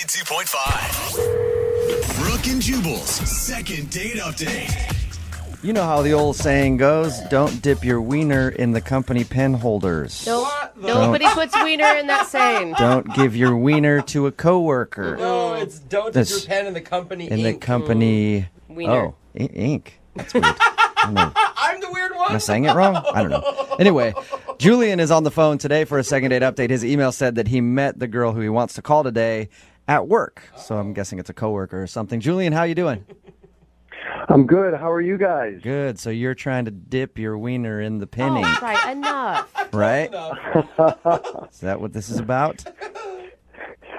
92.5. Brooke and Jubal's second date update. You know how the old saying goes, don't dip your wiener in the company pen holders. Nobody puts wiener in that saying. Don't give your wiener to a coworker. No, it's don't dip your pen in the company In ink. the company... Wiener. Oh, ink. That's weird. I don't know. I'm the weird one. Am I saying it wrong? I don't know. Anyway, Julian is on the phone today for a second date update. His email said that he met the girl who he wants to call today at work. So I'm guessing it's a coworker or something. Julian, how you doing? I'm good. How are you guys? Good. So you're trying to dip your wiener in the pen ink, Oh, right, enough. right? Is that what this is about?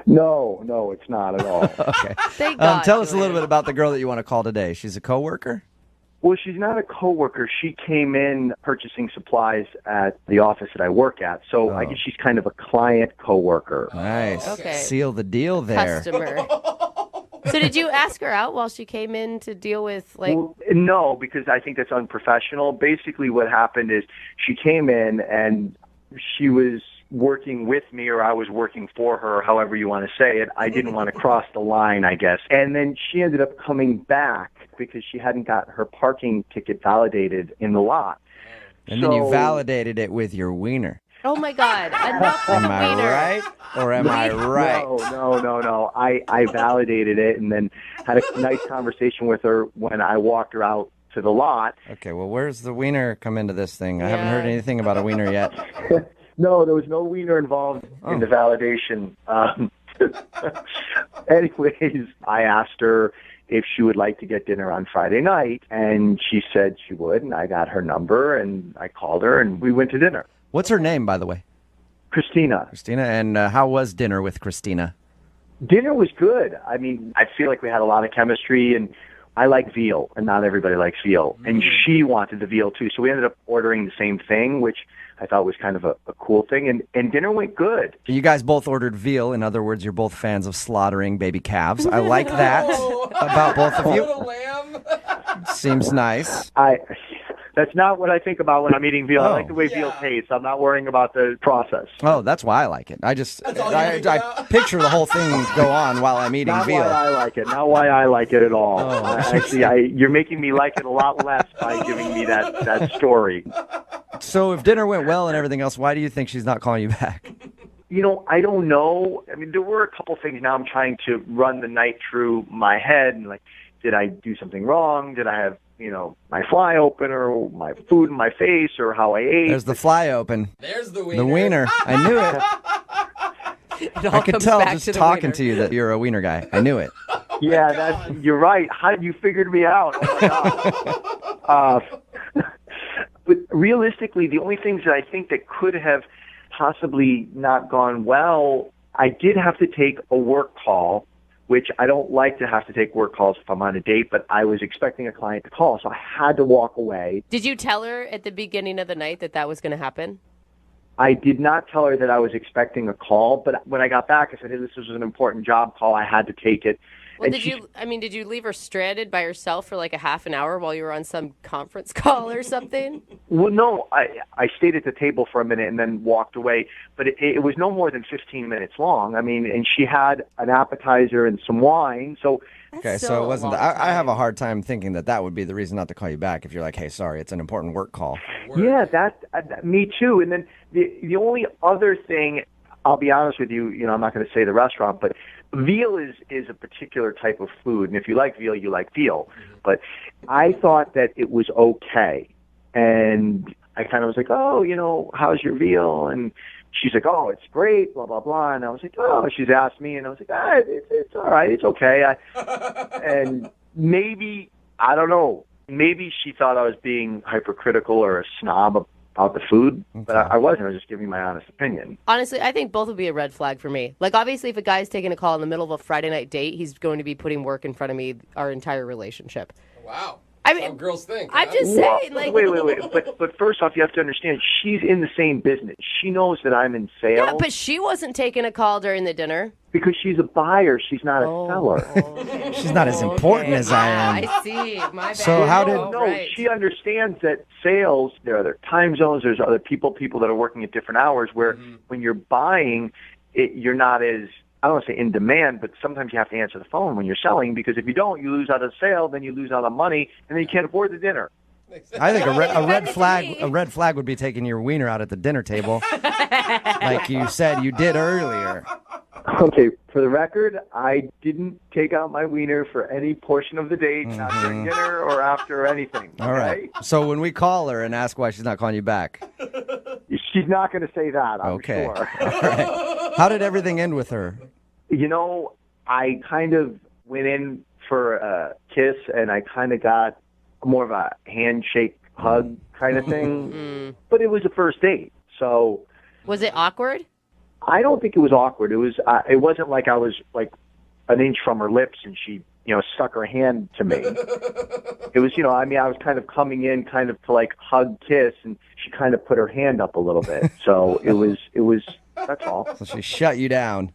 No, it's not at all. Okay. Thank God. Tell us a little Julian. bit about the girl that you want to call today. She's a coworker? Well, she's not a coworker. She came in purchasing supplies at the office that I work at. So I guess she's kind of a client coworker. Nice. Okay. Seal the deal there. Customer. So did you ask her out while she came in to deal with, like... Well, no, because I think that's unprofessional. Basically what happened is she came in and she was working with me, or I was working for her, however you want to say it. I didn't want to cross the line, I guess. And then she ended up coming back because she hadn't got her parking ticket validated in the lot. And then you validated it with your wiener. Oh, my God. Enough with Am the I wiener. right? Or am I right? No. I validated it and then had a nice conversation with her when I walked her out to the lot. Okay, well, where's the wiener come into this thing? I haven't Yeah. heard anything about a wiener yet. No, there was no wiener involved in the validation. Anyways, I asked her if she would like to get dinner on Friday night, and she said she would, and I got her number, and I called her, and we went to dinner. What's her name, by the way? Christina. Christina, and how was dinner with Christina? Dinner was good. I mean, I feel like we had a lot of chemistry, and I like veal, and not everybody likes veal. And she wanted the veal, too, so we ended up ordering the same thing, which I thought was kind of a cool thing, and dinner went good. You guys both ordered veal. In other words, you're both fans of slaughtering baby calves. I like that about both of you. Little lamb. Seems nice. That's not what I think about when I'm eating veal. I Oh. like the way veal tastes. I'm not worrying about the process. Oh, that's why I like it. I just, all you think I about? picture the whole thing go on while I'm eating Not veal. why I like it. Not why I like it at all. Oh. Actually, you're making me like it a lot less by giving me that story. So if dinner went well and everything else, why do you think she's not calling you back? You know, I don't know. I mean, there were a couple things. Now I'm trying to run the night through my head and like, did I do something wrong? Did I have, my fly open or my food in my face or how I ate? There's the fly open. There's the wiener. The wiener. I knew it. It all I could comes tell back just to the talking wiener. to you that you're a wiener guy. I knew it. Yeah, you're right. How did you figure me out? Oh, my God. But realistically, the only things that I think that could have possibly not gone well, I did have to take a work call, which I don't like to have to take work calls if I'm on a date, but I was expecting a client to call, so I had to walk away. Did you tell her at the beginning of the night that was going to happen? I did not tell her that I was expecting a call, but when I got back, I said, hey, this was an important job call. I had to take it. Well, And did she- you leave her stranded by herself for like a half an hour while you were on some conference call or something? Well, no, I stayed at the table for a minute and then walked away, but it was no more than 15 minutes long. I mean, and she had an appetizer and some wine, so... Okay, so still it a wasn't. long I have a time. hard time thinking that would be the reason not to call you back if you're like, hey, sorry, it's an important work call. Yeah, me too. And then the only other thing, I'll be honest with you, I'm not going to say the restaurant, but veal is a particular type of food, and if you like veal, you like veal. But I thought that it was okay, and I kind of was like, oh, how's your veal? And she's like, oh, it's great, blah, blah, blah. And I was like, oh, she's asked me, and I was like, it's all right, it's okay. And maybe, I don't know, maybe she thought I was being hypercritical or a snob about the food, but I wasn't. I was just giving my honest opinion. Honestly, I think both would be a red flag for me. Like, obviously, if a guy's taking a call in the middle of a Friday night date, he's going to be putting work in front of me our entire relationship. Wow. I That's mean, how girls think. I'm huh? just saying, like... Wait. But first off, you have to understand, she's in the same business. She knows that I'm in sales. Yeah, but she wasn't taking a call during the dinner. Because she's a buyer. She's not a seller. She's not as important as I am. I see. My bad. So how did- Oh, No, right. she understands that sales, there are other time zones, there's other people that are working at different hours, where when you're buying, you're not as I don't want to say in demand, but sometimes you have to answer the phone when you're selling, because if you don't, you lose out on sale, then you lose out on money, and then you can't afford the dinner. I think a red flag would be taking your wiener out at the dinner table, like you said you did earlier. Okay, for the record, I didn't take out my wiener for any portion of the date, not during dinner or after anything. All right. So when we call her and ask why she's not calling you back, She's not going to say that, I'm okay. sure. All right. How did everything end with her? I kind of went in for a kiss, and I kind of got more of a handshake, hug kind of thing. But it was a first date, so... Was it awkward? I don't think it was awkward. It was. It wasn't like I was like an inch from her lips and she, stuck her hand to me. It was, I was kind of coming in kind of to like hug, kiss, and she kind of put her hand up a little bit. So it was, that's all. So she shut you down.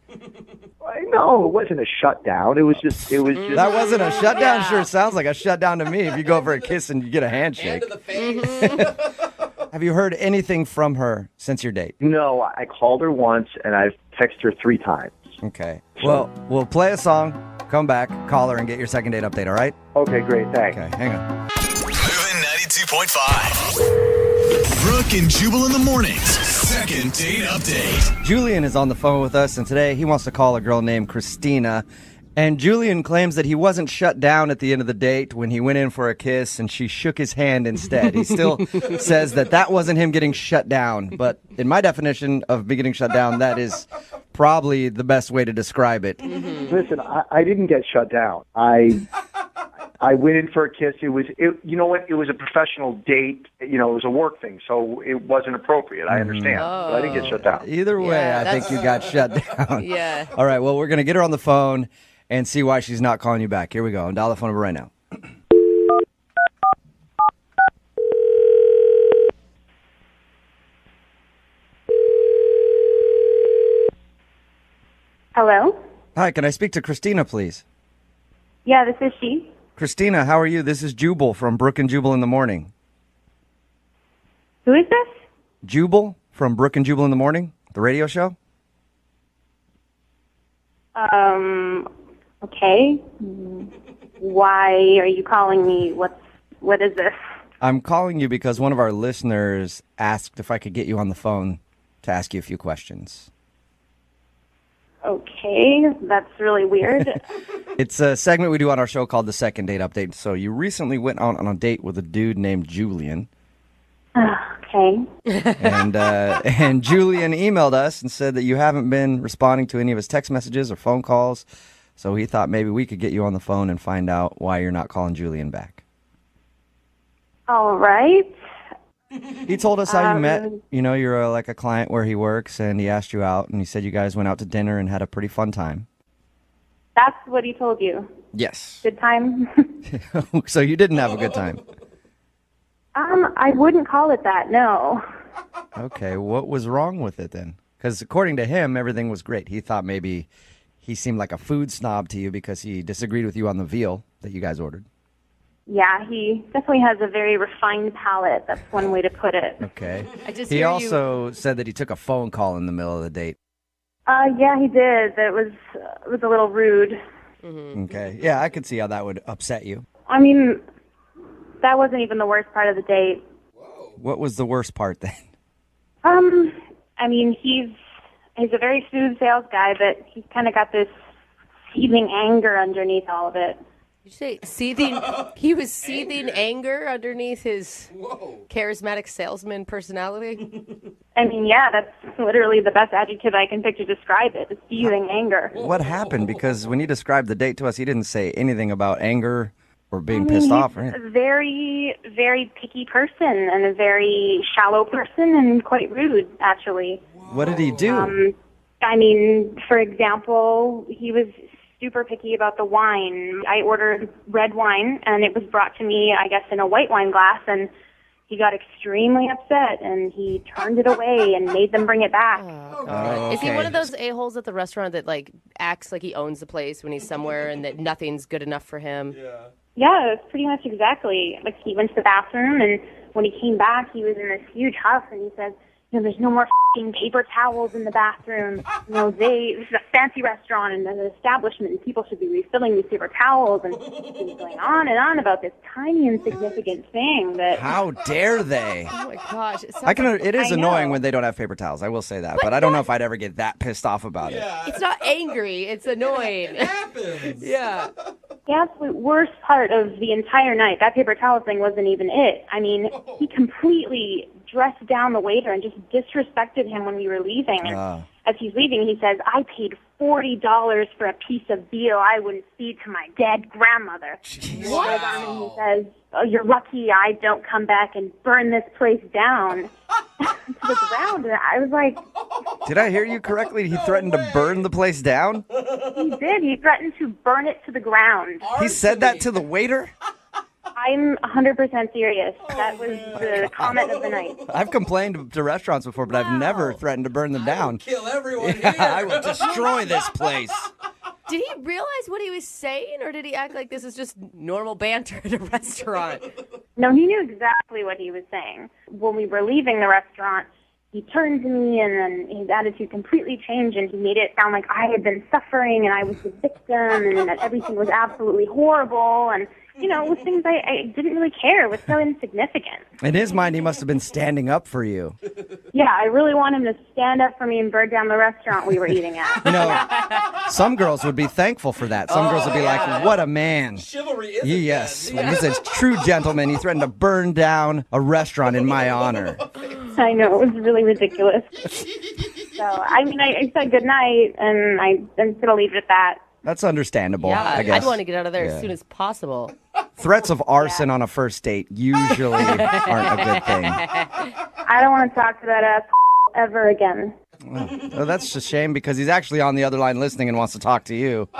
No, it wasn't a shutdown. It was just. That wasn't a shutdown? Yeah. Sure sounds like a shutdown to me if you go for a kiss and you get a handshake. Hand to the face. Have you heard anything from her since your date? No, I called her once, and I've texted her 3 times. Okay. Well, we'll play a song, come back, call her, and get your second date update, all right? Okay, great. Thanks. Okay, hang on. Moving 92.5. Brooke and Jubal in the mornings. Second date update. Julian is on the phone with us, and today he wants to call a girl named Christina. And Julian claims that he wasn't shut down at the end of the date when he went in for a kiss and she shook his hand instead. He still says that wasn't him getting shut down. But in my definition of getting shut down, that is probably the best way to describe it. Listen, I didn't get shut down. I went in for a kiss. It was a professional date. It was a work thing, so it wasn't appropriate. I understand. But I didn't get shut down. Either way, I think you got shut down. Yeah. All right, well, we're going to get her on the phone and see why she's not calling you back. Here we go. Dial the phone number right now. Hello? Hi, can I speak to Christina, please? Yeah, this is she. Christina, how are you? This is Jubal from Brooke and Jubal in the Morning. Who is this? Jubal from Brooke and Jubal in the Morning, the radio show? Okay. Why are you calling me? What is this? I'm calling you because one of our listeners asked if I could get you on the phone to ask you a few questions. Okay, that's really weird. It's a segment we do on our show called the Second Date Update. So you recently went out on a date with a dude named Julian. Okay. And Julian emailed us and said that you haven't been responding to any of his text messages or phone calls. So he thought maybe we could get you on the phone and find out why you're not calling Julian back. All right. He told us how you met. You're like a client where he works, and he asked you out, and he said you guys went out to dinner and had a pretty fun time. That's what he told you? Yes. Good time? So you didn't have a good time? I wouldn't call it that, no. Okay, what was wrong with it then? Because according to him, everything was great. He thought maybe he seemed like a food snob to you because he disagreed with you on the veal that you guys ordered. Yeah, he definitely has a very refined palate. That's one way to put it. Okay. He also said that he took a phone call in the middle of the date. Yeah, he did. It was a little rude. Mm-hmm. Okay. Yeah, I could see how that would upset you. I mean, that wasn't even the worst part of the date. What was the worst part then? I mean, he's a very smooth sales guy, but he's kind of got this seething anger underneath all of it. Did you say seething? He was seething anger underneath his charismatic salesman personality? I mean, yeah, that's literally the best adjective I can pick to describe it, seething anger. What happened? Because when he described the date to us, he didn't say anything about anger or being pissed off or anything. He's a very, very picky person and a very shallow person and quite rude, actually. What did he do? I mean, for example, he was super picky about the wine. I ordered red wine, and it was brought to me, I guess, in a white wine glass, and he got extremely upset, and he turned it away and made them bring it back. Is he one of those a-holes at the restaurant that, like, acts like he owns the place when he's somewhere and that nothing's good enough for him? Yeah, it's pretty much exactly. Like, he went to the bathroom, and when he came back, he was in this huge huff, and he said, there's no more f***ing paper towels in the bathroom. This is a fancy restaurant and an establishment, and people should be refilling these paper towels. And he was going on and on about this tiny insignificant thing that. How dare they? Oh my gosh. It is I annoying know. when they don't have paper towels. I will say that, but I don't know if I'd ever get that pissed off about it. It's not angry. It's annoying. It happens. Yeah. The absolute worst part of the entire night, that paper towel thing wasn't even it. I mean, he completely dressed down the waiter and just disrespected him when we were leaving. And as he's leaving, he says, I paid $40 for a piece of veal I wouldn't feed to my dead grandmother. He goes on and he says, oh, you're lucky I don't come back and burn this place down to the ground. And I was like, Did I hear you correctly? He threatened to burn the place down? he did. He threatened to burn it to the ground. He said that to the waiter? I'm 100% serious. That was the comment of the night. I've complained to restaurants before, but I've never threatened to burn them down. Kill everyone Yeah, here. I will destroy this place. Did he realize what he was saying, or did he act like this is just normal banter at a restaurant? No, he knew exactly what he was saying. When we were leaving the restaurant, he turned to me and then his attitude completely changed and he made it sound like I had been suffering and I was the victim and that everything was absolutely horrible. And, it was things I didn't really care. It was so insignificant. In his mind, he must have been standing up for you. Yeah, I really want him to stand up for me and burn down the restaurant we were eating at. Some girls would be thankful for that. Some girls would be like, what a man. Chivalry is Yes, dead. he's a true gentleman. He threatened to burn down a restaurant in my honor. I know, it was really ridiculous. So, I said goodnight and I'm going to leave it at that. That's understandable, Yeah, I guess. I'd want to get out of there Yeah. as soon as possible. Threats of arson on a first date usually aren't a good thing. I don't want to talk to that ass ever again. Well, that's a shame because he's actually on the other line listening and wants to talk to you.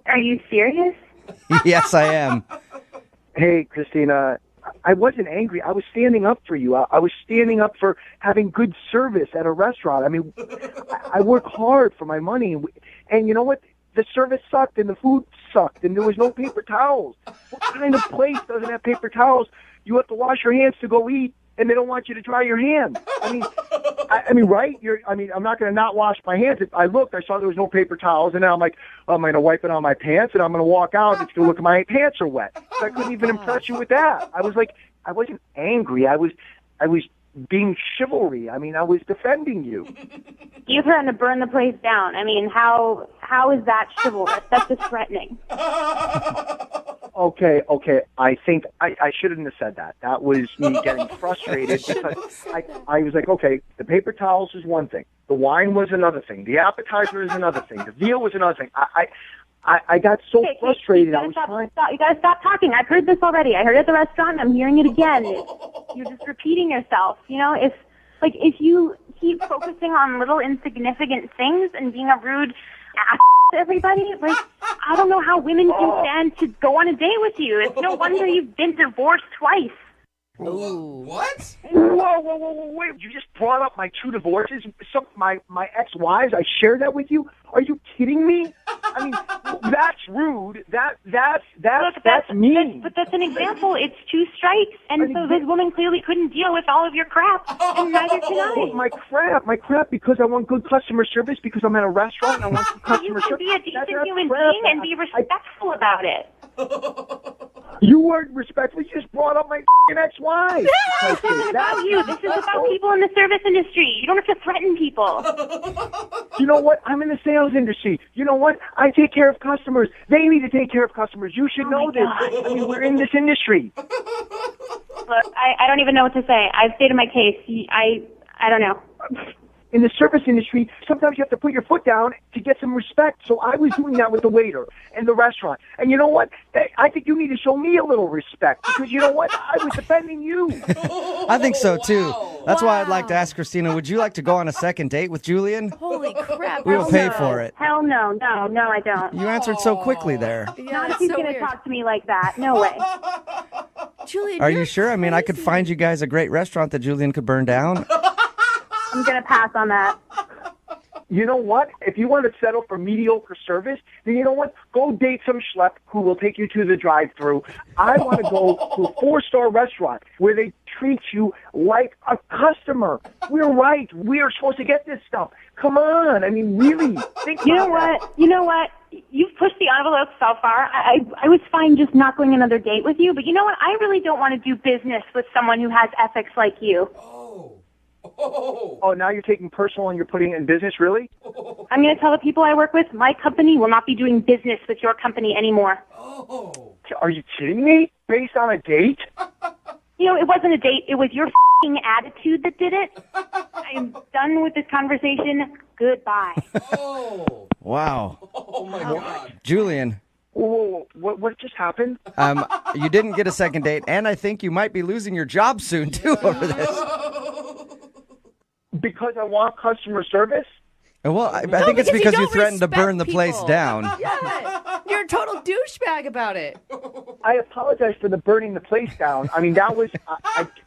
Are you serious? Yes, I am. Hey, Christina, I wasn't angry. I was standing up for you. I was standing up for having good service at a restaurant. I mean, I work hard for my money. And you know what? The service sucked and the food sucked and there was no paper towels. What kind of place doesn't have paper towels? You have to wash your hands to go eat and they don't want you to dry your hands. I mean, right? I'm not going to not wash my hands. I looked, I saw there was no paper towels, and now I'm like, I'm going to wipe it on my pants, and I'm going to walk out. It's going to look like my pants are wet. So I couldn't even impress you with that. I was like, I wasn't angry. I was being chivalry. I mean, I was defending you. You threatened to burn the place down. I mean, how is that chivalrous? That's just threatening. Okay. I think I shouldn't have said that. That was me getting frustrated because I was like, okay, the paper towels is one thing. The wine was another thing. The appetizer is another thing. The veal was another thing. I got so frustrated. You gotta stop talking. I've heard this already. I heard it at the restaurant. I'm hearing it again. You're just repeating yourself. If you keep focusing on little insignificant things and being a rude ass to everybody, I don't know how women can stand to go on a date with you. It's no wonder you've been divorced twice. Ooh. What? Whoa, wait. You just brought up my two divorces, my ex-wives. I shared that with you. Are you kidding me? I mean, that's rude. That's mean. But that's an example. It's 2 strikes, and so this woman clearly couldn't deal with all of your crap, and neither can I. My crap, because I want good customer service, because I'm at a restaurant and I want good customer service. You can be a decent human being and be respectful about it. You weren't respectful. You just brought up my ex-wife. This isn't about you. This is about people in the service industry. You don't have to threaten people. You know what? I'm in the sales industry. You know what? I take care of customers. They need to take care of customers. You should know this. God. I mean, we're in this industry. Look, I don't even know what to say. I've stated my case. I don't know. In the service industry, sometimes you have to put your foot down to get some respect. So I was doing that with the waiter and the restaurant. And you know what? I think you need to show me a little respect because you know what? I was defending you. I think so, too. That's why I'd like to ask Christina, would you like to go on a second date with Julian? Holy crap. We will pay for it. Hell no. No, I don't. You answered so quickly there. Yeah, Not if that's he's so going to weird. talk to me like that. No way. Julian, Are you're you sure? I mean, I could crazy. find you guys a great restaurant that Julian could burn down. I'm going to pass on that. You know what? If you want to settle for mediocre service, then you know what? Go date some schlep who will take you to the drive-thru. I want to go to a 4-star restaurant where they treat you like a customer. We're right. We are supposed to get this stuff. Come on. I mean, really. Think You know about what? You know what? You've pushed the envelope so far. I was fine just not going another date with you, but you know what? I really don't want to do business with someone who has ethics like you. Oh, now you're taking personal and you're putting it in business, really? I'm going to tell the people I work with, my company will not be doing business with your company anymore. Are you kidding me? Based on a date? You know, it wasn't a date. It was your f***ing attitude that did it. I'm done with this conversation. Goodbye. Wow. Oh my God. Julian, Whoa, what just happened? you didn't get a second date, and I think you might be losing your job soon, too, over this. Because I want customer service? Well, I think it's because you don't threatened to burn the respect place people. down. Yeah. You're a total douchebag about it. I apologize for the burning the place down. I mean, that was,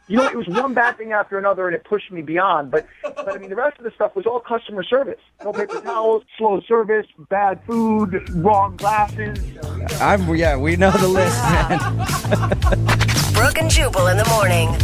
it was one bad thing after another, and it pushed me beyond. But I mean, the rest of the stuff was all customer service. No paper towels, slow service, bad food, wrong glasses. We know the list, man. Brooke and Jubal in the morning.